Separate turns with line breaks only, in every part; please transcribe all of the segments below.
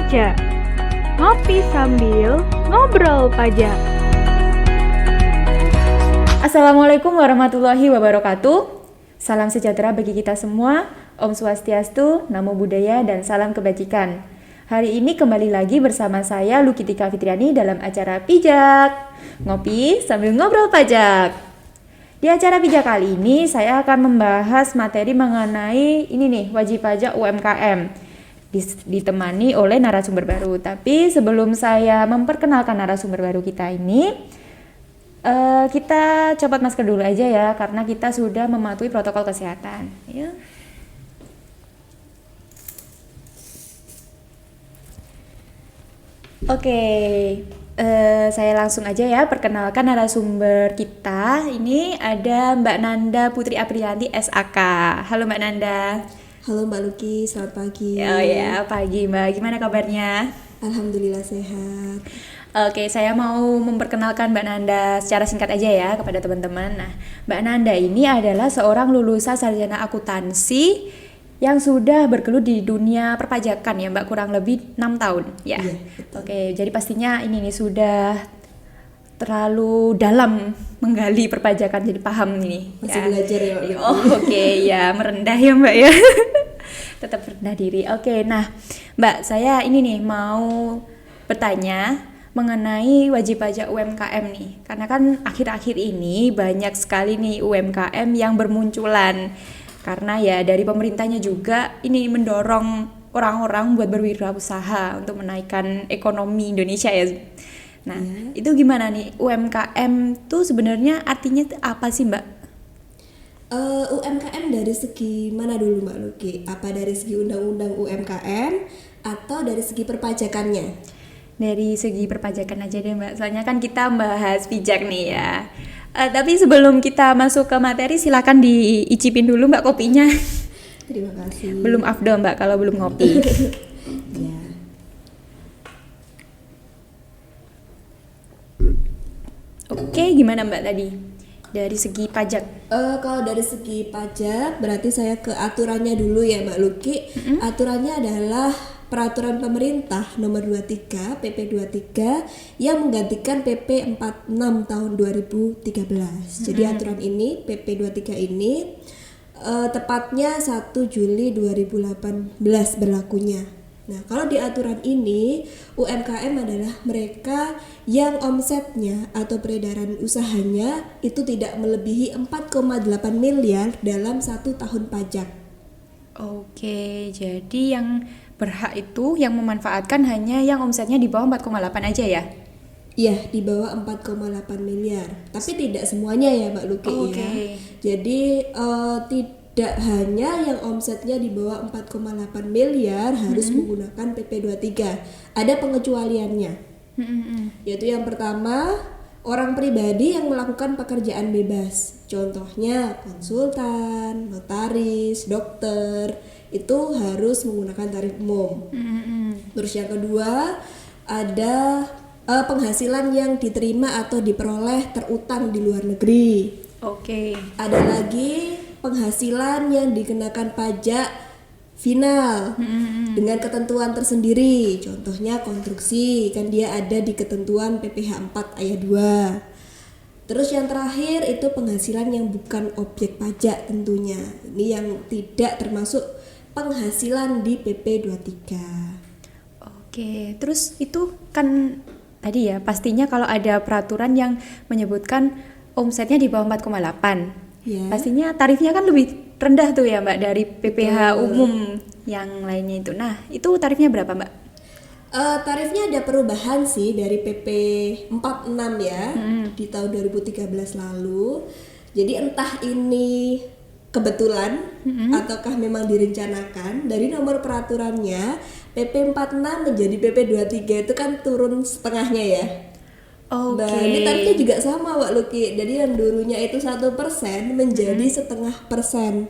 Baca. Ngopi sambil ngobrol pajak.
Assalamualaikum warahmatullahi wabarakatuh. Salam sejahtera bagi kita semua. Om Swastiastu, Namo Buddhaya, dan salam kebajikan. Hari ini kembali lagi bersama saya Lukitika Fitriani dalam acara Pijak. Ngopi sambil ngobrol pajak. Di acara Pijak kali ini saya akan membahas materi mengenai wajib pajak UMKM. Ditemani oleh narasumber baru. Tapi sebelum saya memperkenalkan narasumber baru kita ini, kita copot masker dulu aja ya, karena kita sudah mematuhi protokol kesehatan. Ya. Oke, saya langsung aja ya perkenalkan narasumber kita. Ini ada Mbak Nanda Putri Aprianti SAK. Halo Mbak Nanda.
Halo Mbak Luki, selamat pagi.
Oh ya, pagi Mbak. Gimana kabarnya?
Alhamdulillah sehat.
Oke, saya mau memperkenalkan Mbak Nanda secara singkat aja ya kepada teman-teman. Nah, Mbak Nanda ini adalah seorang lulusan sarjana akuntansi yang sudah bergelut di dunia perpajakan ya Mbak, kurang lebih 6 tahun ya.
Iya, betul.
Oke, jadi pastinya ini sudah terlalu dalam menggali perpajakan, jadi paham ini.
Masih belajar ya Mbak Luki.
Oh, oke ya, merendah ya Mbak ya. Tetap rendah diri. Oke, nah Mbak, saya mau bertanya mengenai wajib pajak UMKM nih. Karena kan akhir-akhir ini banyak sekali nih UMKM yang bermunculan. Karena ya dari pemerintahnya juga ini mendorong orang-orang buat berwirausaha untuk menaikkan ekonomi Indonesia ya. Nah, itu gimana nih UMKM tuh sebenarnya artinya apa sih Mbak?
UMKM dari segi mana dulu Mbak Luki? Apa dari segi undang-undang UMKM atau dari segi perpajakannya?
Dari segi perpajakan aja deh Mbak, soalnya kan kita bahas pijak nih ya. Tapi sebelum kita masuk ke materi, silakan diicipin dulu Mbak kopinya.
Terima kasih.
Belum afdol Mbak kalau belum ngopi.
Ya.
Oke, gimana Mbak tadi? Dari segi pajak.
Kalau dari segi pajak berarti saya ke aturannya dulu ya Mbak Luki. Aturannya adalah Peraturan Pemerintah Nomor 23 PP 23 yang menggantikan PP 46 tahun 2013. Jadi aturan ini PP 23 ini tepatnya 1 Juli 2018 berlakunya. Nah, kalau di aturan ini UMKM adalah mereka yang omsetnya atau peredaran usahanya itu tidak melebihi 4,8 miliar dalam 1 tahun pajak.
Oke, jadi yang berhak itu yang memanfaatkan hanya yang omsetnya di bawah 4,8 aja ya?
Iya, di bawah 4,8 miliar. Tapi tidak semuanya ya Mbak Luki ya. Jadi tidak hanya yang omsetnya di bawah 4,8 miliar harus menggunakan PP 23. Ada pengecualiannya. Yaitu yang pertama, orang pribadi yang melakukan pekerjaan bebas. Contohnya konsultan, notaris, dokter, itu harus menggunakan tarif umum. Terus yang kedua, ada penghasilan yang diterima atau diperoleh terutang di luar negeri.
Oke.
Ada lagi penghasilan yang dikenakan pajak final dengan ketentuan tersendiri. Contohnya konstruksi, kan dia ada di ketentuan PPh 4 ayat 2. Terus yang terakhir itu penghasilan yang bukan objek pajak tentunya. Ini yang tidak termasuk penghasilan di PP 23.
Oke, terus itu kan tadi ya pastinya kalau ada peraturan yang menyebutkan omsetnya di bawah 4,8.
Ya.
Pastinya tarifnya kan lebih rendah tuh ya Mbak dari PPh umum yang lainnya itu. Nah, itu tarifnya berapa Mbak?
Tarifnya ada perubahan sih dari PP 46 ya di tahun 2013 lalu. Jadi entah ini kebetulan ataukah memang direncanakan, dari nomor peraturannya PP 46 menjadi PP 23 itu kan turun setengahnya ya.
Oke.
Nah, ini tarifnya juga sama Mbak Luki. Jadi yang dulunya itu 1% menjadi 0,5%.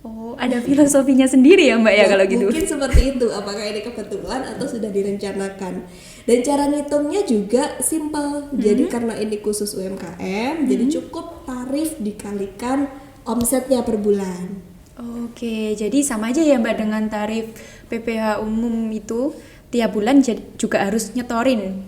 Oh, ada filosofinya sendiri ya Mbak ya kalau gitu.
Mungkin seperti itu. Apakah ini kebetulan atau sudah direncanakan? Dan cara ngitungnya juga simple. Jadi karena ini khusus UMKM, jadi cukup tarif dikalikan omsetnya per bulan.
Oke, jadi sama aja ya Mbak dengan tarif PPh umum itu. tiap bulan juga harus nyetorin.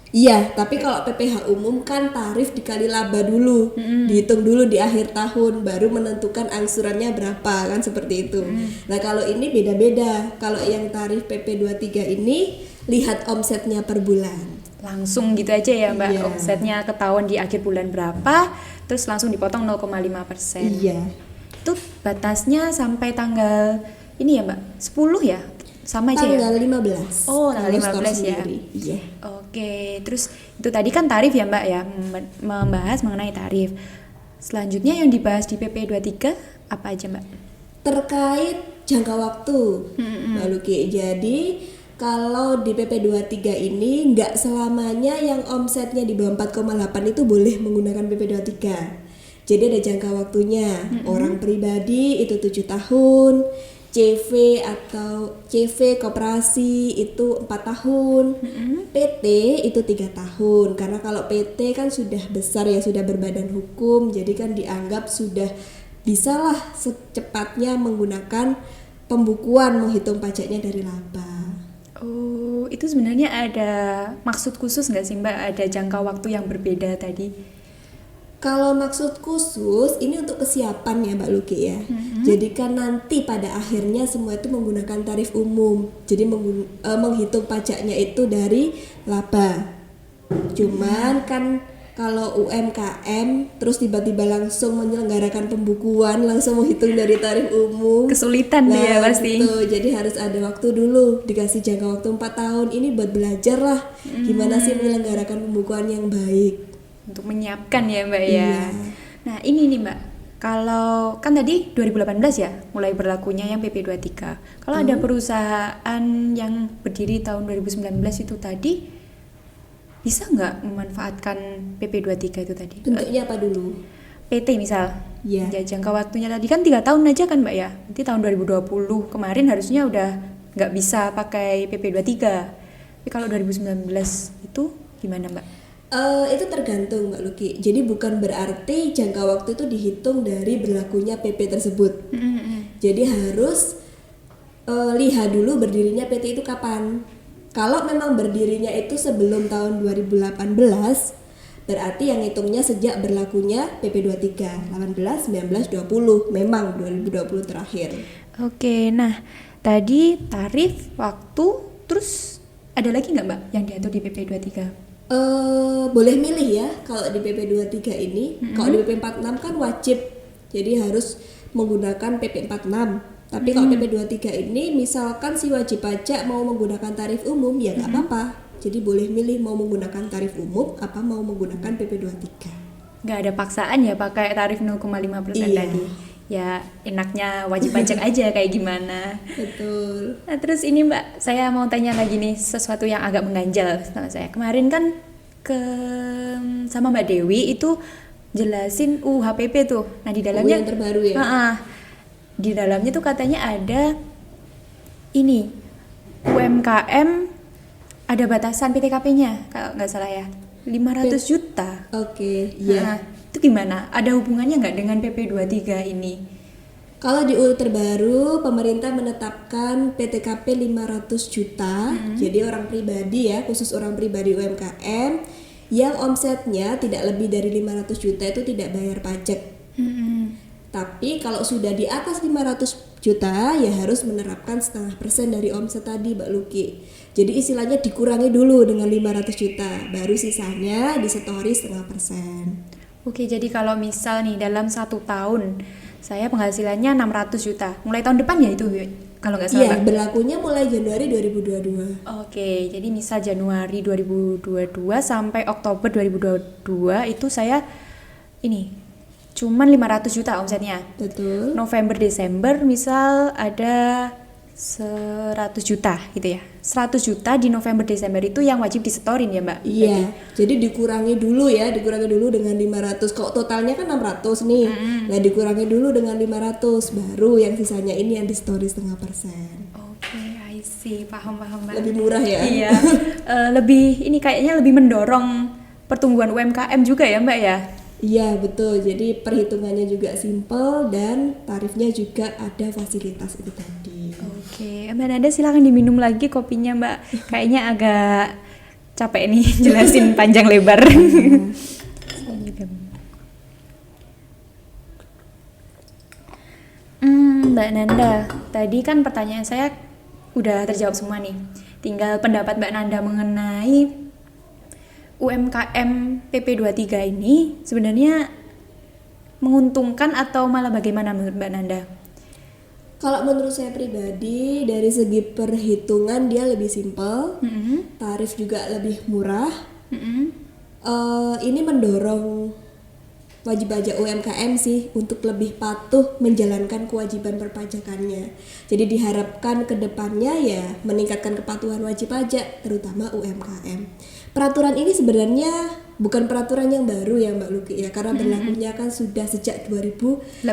Iya, tapi kalau PPh umum kan tarif dikali laba dulu, dihitung dulu di akhir tahun, baru menentukan angsurannya berapa, kan seperti itu. Nah kalau ini beda-beda, kalau yang tarif PP23 ini lihat omsetnya per bulan.
Langsung gitu aja ya Mbak,
Iya.
omsetnya ketahuan di akhir bulan berapa, terus langsung dipotong 0,5%.
Iya.
Itu batasnya sampai tanggal ini ya Mbak, 10 ya? Sama aja ya?
Tanggal 15.
Oh, tanggal
kalau store
15 ya.
sendiri. Iya.
Oke, terus itu tadi kan tarif ya Mbak ya, membahas mengenai tarif. Selanjutnya yang dibahas di PP23 apa aja Mbak?
Terkait jangka waktu, Mbak Luki. Jadi kalau di PP23 ini nggak selamanya yang omsetnya di bawah 4,8 itu boleh menggunakan PP23. Jadi ada jangka waktunya. Orang pribadi itu 7 tahun, CV atau CV koperasi itu 4 tahun, PT itu 3 tahun. Karena kalau PT kan sudah besar ya, sudah berbadan hukum, jadi kan dianggap sudah bisalah secepatnya menggunakan pembukuan menghitung pajaknya dari laba.
Oh, itu sebenarnya ada maksud khusus nggak sih Mbak? Ada jangka waktu yang berbeda tadi?
Kalau maksud khusus ini untuk kesiapan ya Mbak Luki ya. Jadi kan nanti pada akhirnya semua itu menggunakan tarif umum. Jadi menghitung pajaknya itu dari laba. Cuman kan kalau UMKM terus tiba-tiba langsung menyelenggarakan pembukuan, langsung menghitung dari tarif umum.
Kesulitan dia pasti.
Gitu. Jadi harus ada waktu dulu, dikasih jangka waktu 4 tahun ini buat belajar lah gimana sih menyelenggarakan pembukuan yang baik.
Untuk menyiapkan ya Mbak ya.
Iya.
Nah ini nih Mbak, kalau kan tadi 2018 ya mulai berlakunya yang PP23. Kalau ada perusahaan yang berdiri tahun 2019 itu tadi, bisa nggak memanfaatkan PP23 itu tadi?
Bentuknya apa dulu?
PT misal,
Iya.
ya, jangka waktunya tadi kan 3 tahun aja kan Mbak ya. Nanti tahun 2020 kemarin harusnya udah nggak bisa pakai PP23. Tapi kalau 2019 itu gimana Mbak?
Itu tergantung Mbak Luki. Jadi bukan berarti jangka waktu itu dihitung dari berlakunya PP tersebut. Jadi harus lihat dulu berdirinya PT itu kapan. Kalau memang berdirinya itu sebelum tahun 2018, berarti yang hitungnya sejak berlakunya PP23 18, 19, 20. Memang 2020 terakhir.
Oke, nah tadi tarif, waktu, terus ada lagi nggak Mbak yang diatur di PP23?
Boleh milih ya kalau di PP23 ini. Kalau di PP46 kan wajib, jadi harus menggunakan PP46. Tapi kalau PP23 ini misalkan si wajib pajak mau menggunakan tarif umum ya nggak apa-apa. Jadi boleh milih mau menggunakan tarif umum apa mau menggunakan PP23.
Nggak ada paksaan ya pakai tarif 0,5%
Iya.
tadi. Ya enaknya wajib pajak aja kayak gimana.
Betul.
Nah, terus ini Mbak, saya mau tanya lagi nih sesuatu yang agak mengganjal sama saya. Kemarin kan sama Mbak Dewi itu jelasin HPP tuh. Nah, di dalamnya
yang terbaru ya.
Di dalamnya tuh katanya ada ini UMKM ada batasan PTKP-nya kalau nggak salah ya. 500 juta.
Oke, iya.
Nah, itu gimana? Ada hubungannya nggak dengan PP23 ini?
Kalau di UU terbaru, pemerintah menetapkan PTKP 500 juta. Jadi orang pribadi ya, khusus orang pribadi UMKM yang omsetnya tidak lebih dari 500 juta itu tidak bayar pajak. Tapi kalau sudah di atas 500 juta ya harus menerapkan 0,5% dari omset tadi Mbak Luki. Jadi istilahnya dikurangi dulu dengan 500 juta, baru sisanya disetori 0,5%.
Oke, jadi kalau misal nih dalam 1 tahun saya penghasilannya 600 juta. Mulai tahun depan ya itu kalau nggak salah.
Iya,
Mbak?
berlakunya mulai Januari 2022.
Oke, jadi misal Januari 2022 sampai Oktober 2022 itu saya ini cuman 500 juta omsetnya.
Betul.
November Desember misal ada 100 juta gitu ya. 100 juta di November Desember itu yang wajib disetorin ya Mbak?
Iya, jadi dikurangi dulu dengan 500. Kalau totalnya kan 600 nih. Nah, dikurangi dulu dengan 500, baru yang sisanya ini yang disetori 0,5%.
Oke, I see, paham Mbak.
Lebih murah ya?
Iya, lebih ini kayaknya lebih mendorong pertumbuhan UMKM juga ya Mbak ya?
Iya, betul. Jadi perhitungannya juga simple dan tarifnya juga ada fasilitas itu tadi.
Oke, Mbak Nanda silakan diminum lagi kopinya Mbak. Kayaknya agak capek nih jelasin panjang lebar. Saya juga. Mbak Nanda, tadi kan pertanyaan saya udah terjawab semua nih. Tinggal pendapat Mbak Nanda mengenai UMKM PP23 ini sebenarnya menguntungkan atau malah bagaimana menurut Mbak Nanda?
Kalau menurut saya pribadi, dari segi perhitungan dia lebih simpel, tarif juga lebih murah. Ini mendorong wajib pajak UMKM sih untuk lebih patuh menjalankan kewajiban perpajakannya. Jadi diharapkan ke depannya ya meningkatkan kepatuhan wajib pajak, terutama UMKM. Peraturan ini sebenarnya bukan peraturan yang baru ya Mbak Luki ya, karena berlakunya kan sudah sejak 2018.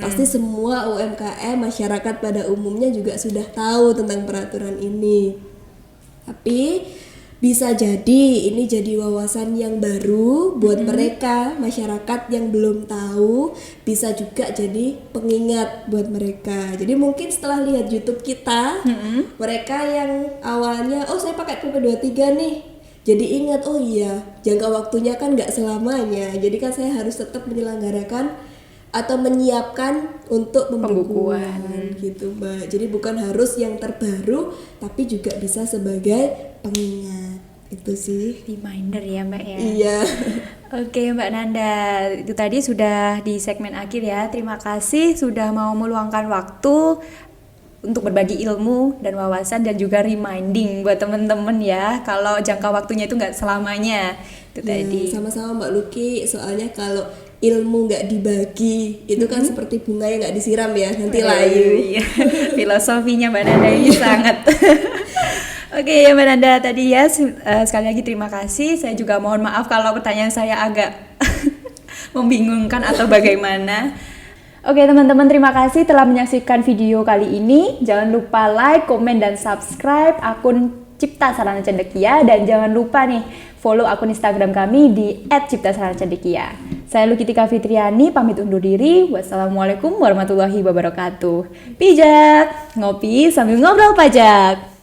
Pasti semua UMKM, masyarakat pada umumnya juga sudah tahu tentang peraturan ini. Tapi bisa jadi ini jadi wawasan yang baru buat mereka, masyarakat yang belum tahu, bisa juga jadi pengingat buat mereka. Jadi mungkin setelah lihat YouTube kita, mereka yang awalnya, oh saya pakai PP23 nih, jadi ingat, oh iya jangka waktunya kan nggak selamanya, jadi kan saya harus tetap menyelenggarakan atau menyiapkan untuk pembukuan gitu Mbak. Jadi bukan harus yang terbaru, tapi juga bisa sebagai pengingat. Itu sih
Reminder ya Mbak ya.
Iya.
Oke Mbak Nanda, itu tadi sudah di segmen akhir ya. Terima kasih sudah mau meluangkan waktu untuk berbagi ilmu dan wawasan dan juga reminding buat temen-temen ya, kalau jangka waktunya itu nggak selamanya. Itu tadi.
Sama-sama Mbak Luki, soalnya kalau ilmu nggak dibagi itu kan seperti bunga yang nggak disiram ya, nanti layu.
Iya. Filosofinya Mbak Nanda ini sangat. Oke ya Mbak Nanda, tadi ya sekali lagi terima kasih. Saya juga mohon maaf kalau pertanyaan saya agak membingungkan atau bagaimana. Oke teman-teman, terima kasih telah menyaksikan video kali ini. Jangan lupa like, komen, dan subscribe akun Cipta Sarana Cendekia. Dan jangan lupa nih follow akun Instagram kami di @ciptasaranacendekia. Saya Lukitika Fitriani, pamit undur diri. Wassalamualaikum warahmatullahi wabarakatuh. Pijak, ngopi sambil ngobrol pajak.